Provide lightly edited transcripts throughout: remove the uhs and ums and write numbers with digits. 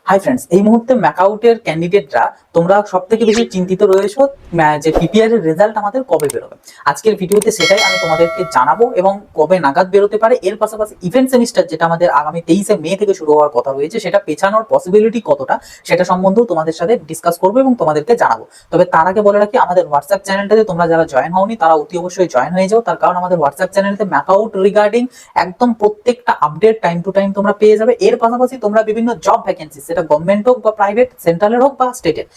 Hi friends, এই মুহূর্তে ম্যাকআউটের ক্যান্ডিডেটরা তোমরা সব থেকে বেশি চিন্তিত রয়েছো যে পিপিআর এর রেজাল্ট আমাদের কবে বেরোবে। আজকের ভিডিওতে সেটাই আমি তোমাদেরকে জানাবো এবং কবে নাগাদ বেরোতে পারে। এর পাশাপাশি ইভেন্ট সেমিস্টার যেটা আমাদের আগামী 23শে মে থেকে শুরু হওয়ার কথা রয়েছে, সেটা পেছানোর পসিবিলিটি কতটা সেটা সম্বন্ধেও তোমাদের সাথে ডিসকাস করবো এবং তোমাদেরকে জানাবো। তবে তার আগে বলে রাখি, আমাদের হোয়াটসঅ্যাপ চ্যানেলটাতে তোমরা যারা জয়েন হওনি তারা অতি অবশ্যই জয়েন হয়ে যাও। তার কারণ আমাদের হোয়াটসঅ্যাপ চ্যানেলতে ম্যাকআউট রিগার্ডিং একদম প্রত্যেকটা আপডেট টাইম টু টাইম তোমরা পেয়ে যাবে। এর পাশাপাশি তোমরা বিভিন্ন জব ভ্যাকেন্সি, সেটা গভর্নমেন্ট হোক বা প্রাইভেট, সেন্ট্রালের হোক বা স্টেটের,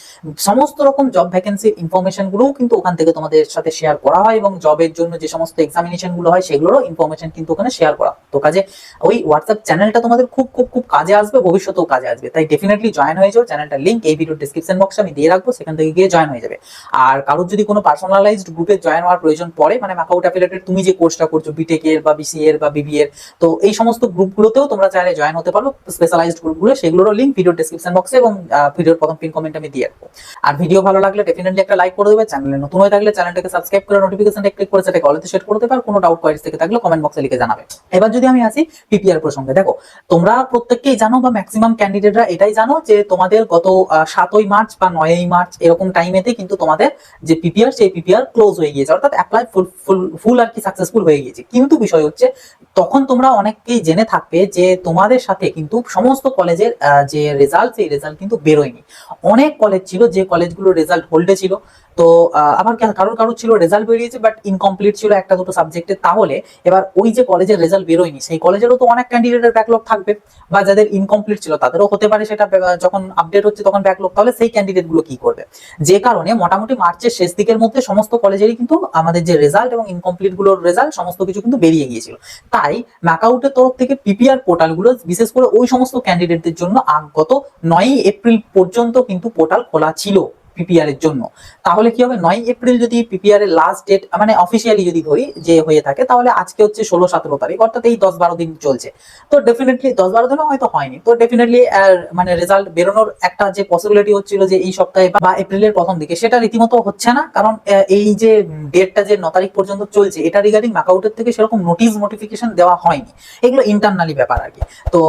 সমস্ত রকম জব ভ্যাকেন্সির ইনফরমেশন গুলোও কিন্তু ওখান থেকে তোমাদের সাথে শেয়ার করা হয় এবং জবের জন্য যে সমস্ত এক্সামিনেশন গুলো হয় সেগুলোরও ইনফরমেশন কিন্তু ওখানে শেয়ার করা। তো কাজে ওই হোয়াটসঅ্যাপ চ্যানেলটা তোমাদের খুব খুব খুব কাজে আসবে, ভবিষ্যতেও কাজে আসবে। তাই ডেফিনেটলি জয়েন হয়ে যাও। চ্যানেলটার লিংক এই ভিডিও ডিসক্রিপশন বক্সে আমি দিয়ে রাখবো, সেখান থেকে গিয়ে জয়েন হয়ে যাবে। আর কারোর যদি কোনো পার্সোনালাইজড গ্রুপে জয়েন হওয়ার প্রয়োজন পড়ে, মানে ম্যাকআউট অ্যাফিলিয়েটেড তুমি যে কোর্সটা করছো, বিটেক এর বা বিসিএ এর বা বিবিএ এর, তো এই সমস্ত গ্রুপগুলোতেও তোমরা চাইলে জয়েন হতে পারো, স্পেশালাইজড গ্রুপগুলো। সেগুলোরও লিংক ভিডিও ডিসক্রিপশন বক্সে এবং ভিডিওর প্রথম পিন কমেন্ট আমি দিয়ে রাখবো। আর ভিডিও ভালো লাগলে ডেফিনেটলি একটা লাইক করে দেবে। চ্যানেলে নতুন হয়ে থাকলে চ্যানেলটাকে সাবস্ক্রাইব করে নোটিফিকেশনটা ক্লিক করে সেটাকে অলতে সেট করে দেবে। আর কোনো ডাউট কোয়ারিজ থেকে থাকলে কমেন্ট বক্সে লিখে জানাবে। এবার যদি আমি আসি পিপিআর প্রসঙ্গে, দেখো তোমরা প্রত্যেককেই জানো বা ম্যাক্সিমাম ক্যান্ডিডেটরা এটাই জানো যে তোমাদের গত 7ই মার্চ বা 9ই মার্চ এরকম টাইমেতে কিন্তু তোমাদের যে পিপিআর, সেই পিপিআর ক্লোজ হয়ে গিয়েছে, অর্থাৎ অ্যাপ্লাই ফুল আর কি সাকসেসফুল হয়ে গিয়েছে। কিন্তু বিষয় হচ্ছে, তখন তোমরা অনেককেই জেনে থাকবে যে তোমাদের সাথে কিন্তু সমস্ত কলেজের যে রেজাল্ট, সেই রেজাল্ট কিন্তু বেরোয়নি। অনেক কলেজ ছিল যে কলেজগুলোর রেজাল্ট হোল্ডে ছিল, তো আবার কারোর কারোর ছিল রেজাল্ট বেরিয়েছে বাট ইনকমপ্লিট ছিল একটা দুটো সাবজেক্টে। তাহলে এবার ওই যে কলেজের রেজাল্ট বেরোয়নি, সেই কলেজেরও তো অনেক ক্যান্ডিডেটের ব্যাকলগ থাকবে, বা যাদের ইনকমপ্লিট ছিল তাদেরও হতে পারে সেটা যখন আপডেট হচ্ছে তখন ব্যাকলগ। তাহলে সেই ক্যান্ডিডেট গুলো কি করবে? যে কারণে মোটামুটি মার্চের শেষ দিকের মধ্যে সমস্ত কলেজেরই কিন্তু আমাদের যে রেজাল্ট এবং ইনকমপ্লিট গুলোর রেজাল্ট সমস্ত কিছু কিন্তু বেরিয়ে গিয়েছিল। তাই ম্যাকআউটের তরফ থেকে পিপিআর পোর্টালগুলো বিশেষ করে ওই সমস্ত ক্যান্ডিডেটদের জন্য গত 9ই এপ্রিল পর্যন্ত কিন্তু পোর্টাল খোলা ছিল পিপিআর এর জন্য। তাহলে কি হবে, 9 এপ্রিল যদি পিপিআর এর লাস্ট ডেট মানে অফিসিয়ালি যদি ধরি যে হয়ে থাকে, তাহলে আজকে হচ্ছে 16-17 তারিখ, অর্থাৎ এই 10-12 দিন চলছে। তো ডেফিনেটলি 10-12 দিনও হয়তো হয়নি, তো ডেফিনেটলি মানে রেজাল্ট বেরোনোর একটা যে পসিবিলিটি হচ্ছিল যে এই সপ্তাহে বা এপ্রিলের প্রথম দিকে, সেটা রীতিমতো হচ্ছে না। কারণ এই যে ডেটটা যে 9 তারিখ পর্যন্ত চলছে, এটা রিগার্ডিং ম্যাকআউটের থেকে সেরকম নোটিফিকেশন দেওয়া হয়নি, এগুলো ইন্টারনালি ব্যাপার আর কি। তো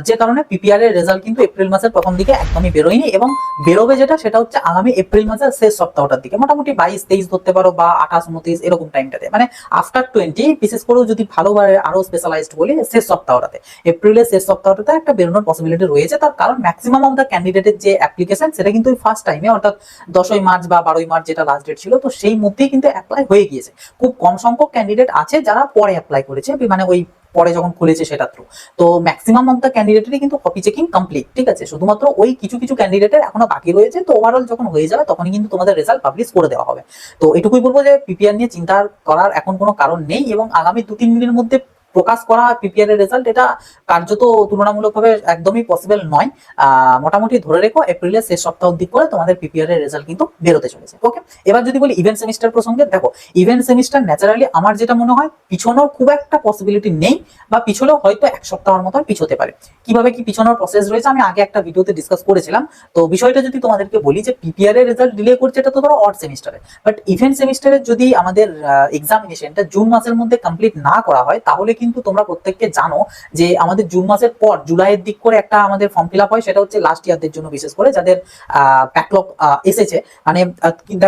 যে কারণে পিপিআর এর রেজাল্ট কিন্তু এপ্রিল মাসের প্রথম দিকে একদমই বেরোয়নি, এবং বেরোবে যেটা সেটা হচ্ছে আগামী এপ্রিল মাসের শেষ সপ্তাহটার দিকে, মোটামুটি 22-23 ধরতে পারো বা 28-29 এরকম টাইমটাতে, মানে আফটার 20, বিশেষ করে যদি ভালোভাবে আরো স্পেশালাইজড বলি শেষ সপ্তাহটাতে, এপ্রিলের শেষ সপ্তাহটাতে একটা বেরোনোর পসিবিলিটি রয়েছে। তার কারণ ম্যাক্সিমাম অফ দ্য ক্যান্ডিডেটের যে অ্যাপ্লিকেশন, সেটা কিন্তু ফার্স্ট টাইমে, অর্থাৎ 10ই মার্চ বা 12ই মার্চ যেটা লাস্ট ডেট ছিল, তো সেই মধ্যেই কিন্তু অ্যাপ্লাই হয়ে গিয়েছে। খুব কম সংখ্যক ক্যান্ডিডেট আছে যারা পরে অ্যাপ্লাই করেছে, মানে ওই পরে যখন খুলেছে সেটা থ্রু। তো ম্যাক্সিমাম অফ দ্য ক্যান্ডিডেটেরই কিন্তু কপি চেকিং কমপ্লিট, ঠিক আছে। শুধুমাত্র ওই কিছু কিছু ক্যান্ডিডেটের এখনো বাকি রয়েছে। তো ওভারঅল যখন হয়ে যাবে তখনই কিন্তু তোমাদের রেজাল্ট পাবলিশ করে দেওয়া হবে। তো এটুকুই বলবো যে পিপিআর নিয়ে চিন্তা করার এখন কোনো কারণ নেই, এবং আগামী 2-3 দিনের মধ্যে প্রকাশ করা পিপিআর এর রেজাল্ট, এটা কার্যত তুলনামূলকভাবে একদমই পসিবল নয়। মোটামুটি ধরে রেখো এপ্রিলের শেষ সপ্তাহ দিক করে তোমাদের পিপিআর এর রেজাল্ট কিন্তু বেরোতে চলেছে। ওকে, এবার যদি বলি ইভেন্ট সেমিস্টার প্রসঙ্গে, দেখো ইভেন্ট সেমিস্টার ন্যাচারালি আমার যেটা মনে হয় পিছনোর খুব একটা পসিবিলিটি নেই, বা পিছলেও হয়তো 1 সপ্তাহের মতন পিছোতে পারে। কিভাবে কি পিছনোর প্রসেস রয়েছে আমি আগে একটা ভিডিওতে ডিসকাস করেছিলাম। তো বিষয়টা যদি তোমাদেরকে বলি যে পিপিআর এর রেজাল্ট ডিলে করছে, এটা তো ধরো অড সেমিস্টারে, বাট ইভেন্ট সেমিস্টারে যদি আমাদের এক্সামিনেশনটা জুন মাসের মধ্যে কমপ্লিট না করা হয়, তাহলে কিন্তু তোমরা প্রত্যেককে জানো যে আমাদের জুন মাসের পর জুলাইয়ের দিক করে একটা আমাদের ফর্ম ফিল আপ হয়, সেটা হচ্ছে লাস্ট ইয়ারদের জন্য, বিশেষ করে যাদের ব্যাকলগ এসেছে। মানে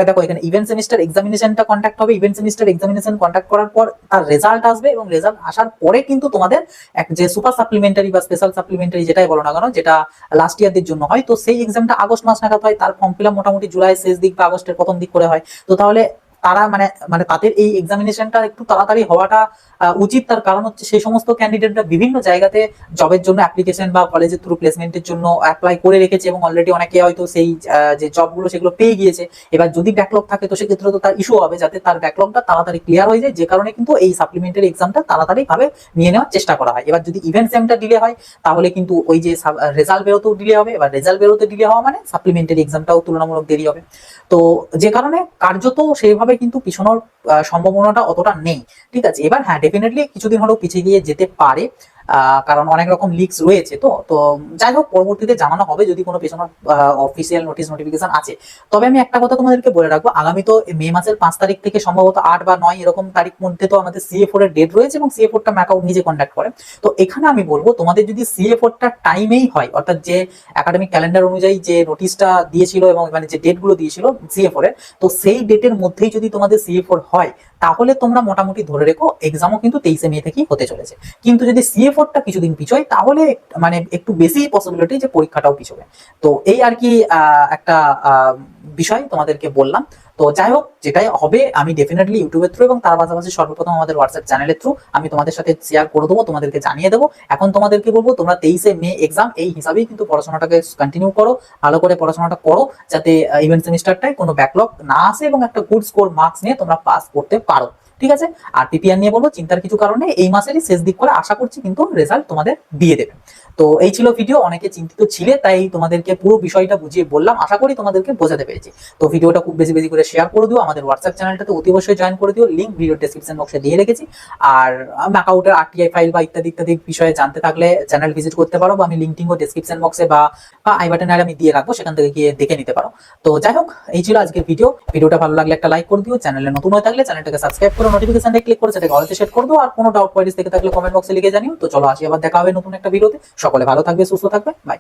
দেখো এখানে ইভেন্ট সেমিস্টার এক্সামিনেশনটা কন্ট্যাক্ট হবে, ইভেন্ট সেমিস্টার এক্সামিনেশন কন্ট্যাক্ট করার পর তার রেজাল্ট আসবে, এবং রেজাল্ট আসার পরে কিন্তু তোমাদের এক যে সুপার সাপ্লিমেন্টারি বা স্পেশাল সাপ্লিমেন্টারি যেটাই বলো না কেন, যেটা লাস্ট ইয়ারদের জন্য হয়, তো সেই এক্সামটা আগস্ট মাস নাগাদ হয়। তার ফর্ম ফিল আপ মোটামুটি জুলাইয়ের শেষ দিক বা আগস্টের প্রথম দিক করে হয়। তো তাহলে তারা মানে তাদের এই এক্সামিনেশনটা একটু তাড়াতাড়ি হওয়াটা উচিত। তার কারণ হচ্ছে সেই সমস্ত ক্যান্ডিডেটরা বিভিন্ন জায়গাতে জবের জন্য অ্যাপ্লিকেশন বা কলেজের থ্রু প্লেসমেন্টের জন্য অ্যাপ্লাই করে রেখেছে, এবং অলরেডি অনেকে হয়তো সেই যে জবগুলো সেগুলো পেয়ে গিয়েছে। এবার যদি ব্যাকলগ থাকে তো সেক্ষেত্রে তো তার ইস্যু হবে যাতে তার ব্যাকলগটা তাড়াতাড়ি ক্লিয়ার হয়ে যায়, যে কারণে কিন্তু এই সাপ্লিমেন্টারি এক্সামটা তাড়াতাড়ি ভাবে নিয়ে নেওয়ার চেষ্টা করা হয়। এবার যদি ইভেন্ট সেমটা ডিলে হয়, তাহলে কিন্তু ওই যে রেজাল্ট বেরোতেও ডিলে হবে। এবার রেজাল্ট বেরোতে ডিলে হওয়া মানে সাপ্লিমেন্টারি এক্সামটাও তুলনামূলক দেরি হবে। তো যে কারণে কার্যত সেইভাবে কিন্তু পিছনোর সম্ভাবনাটা অতটা নেই, ঠিক আছে। এবার হ্যাঁ, ডেফিনেটলি কিছুদিন হলেও পিছিয়ে গিয়ে যেতে পারে। কারণ অনেক রকম লিক্স রয়েছে। তো তো যাই হোক, পরবর্তীতে জানানো হবে যদি কোনো পেছনে অফিসিয়াল নোটিফিকেশন আছে। তবে আমি একটা কথা তোমাদেরকে বলে রাখবো, আগামী তো মে মাসের 5 তারিখ থেকে সম্ভবত 8 বা 9 এরকম তারিখ মধ্যে তো আমাদের CA4 এর ডেট রয়েছে, এবং CA4 টা ম্যাকাউট নিজে কন্ডাক্ট করে। তো এখানে আমি বলবো, তোমাদের যদি CA4 টা টাইমেই হয়, অর্থাৎ যে একাডেমিক ক্যালেন্ডার অনুযায়ী যে নোটিশটা দিয়েছিল এবং মানে যে ডেটগুলো দিয়েছিল CA4 এর, তো সেই ডেটের মধ্যেই যদি তোমাদের CA4 হয়, তাহলে তোমরা মোটামুটি ধরে রেখো এক্সামও কিন্তু 23 মে থেকেই হতে চলেছে। কিন্তু যদি CA4 টা কিছুদিন পিছোয়, তাহলে মানে একটু বেশি পসিবিলিটি যে পরীক্ষাটাও পিছোবে। তো এই আর কি একটা বিষয় তোমাদেরকে বললাম। তো যাই হোক, যেটাই হবে আমি ডেফিনেটলি ইউটিউবের থ্রু এবং তার পাশাপাশি সর্বপ্রথম আমাদের হোয়াটসঅ্যাপ চ্যানেলের থ্রু আমি তোমাদের সাথে শেয়ার করে দেবো, তোমাদেরকে জানিয়ে দেবো। এখন তোমাদেরকে বলবো, তোমরা 23 মে এক্সাম এই হিসাবেই কিন্তু পড়াশোনাটাকে কন্টিনিউ করো, ভালো করে পড়াশোনাটা করো, যাতে ইভেন্ট সেমিস্টারটাই কোনো ব্যাকলগ না আসে এবং একটা গুড স্কোর মার্কস নিয়ে তোমরা পাস করতে পারো। ঠিক আছে? আর পিপিআর নিয়ে বলবো, চিন্তার কিছু কারণে, এই মাসেরই শেষ দিক করে আশা করছি কিন্তু রেজাল্ট তোমাদের দিয়ে দেবে। তো এই ছিল ভিডিও, অনেকে চিন্তিত ছিলে তাই তোমাদেরকে পুরো বিষয়টা বুঝিয়ে বললাম, আশা করি তোমাদেরকে বোঝাতে পেরেছি। তো ভিডিওটা খুব বেশি বেশি করে শেয়ার করে দিও, আমাদের হোয়াটসঅ্যাপ চ্যানেলটাতে অতি অবশ্যই জয়েন করে দিও, লিঙ্ক ভিডিও ডেসক্রিপশন বক্সে দিয়ে রেখেছি। আর ম্যাকাউটের RTI ফাইল বা ইত্যাদি ইত্যাদি বিষয়ে জানতে থাকলে চ্যানেল ভিজিট করতে পারো, বা আমি লিঙ্কটিংও ডেসক্রিপশন বক্সে বা আই বাটনে আমি দিয়ে রাখবো, সেখান থেকে গিয়ে দেখে নিতে পারো। তো যাই হোক, এই ছিল আজকের ভিডিওটা ভালো লাগলে একটা লাইক করে দিও, চ্যানেলে নতুন হয়ে থাকলে চ্যানেলটাকে সাবস্ক্রাইব করে নোটিফিকেশনটা ক্লিক করে সেটাকে অলতে সেট করে দিও। আর কোনো ডাউট কোয়ারিজ থেকে থাকলে কমেন্ট বক্সে লিখে জানিও। তো চলো আসি, আবার দেখা হবে নতুন একটা ভিডিওতে। সকলে ভালো থাকবে, সুস্থ থাকবে, বাই।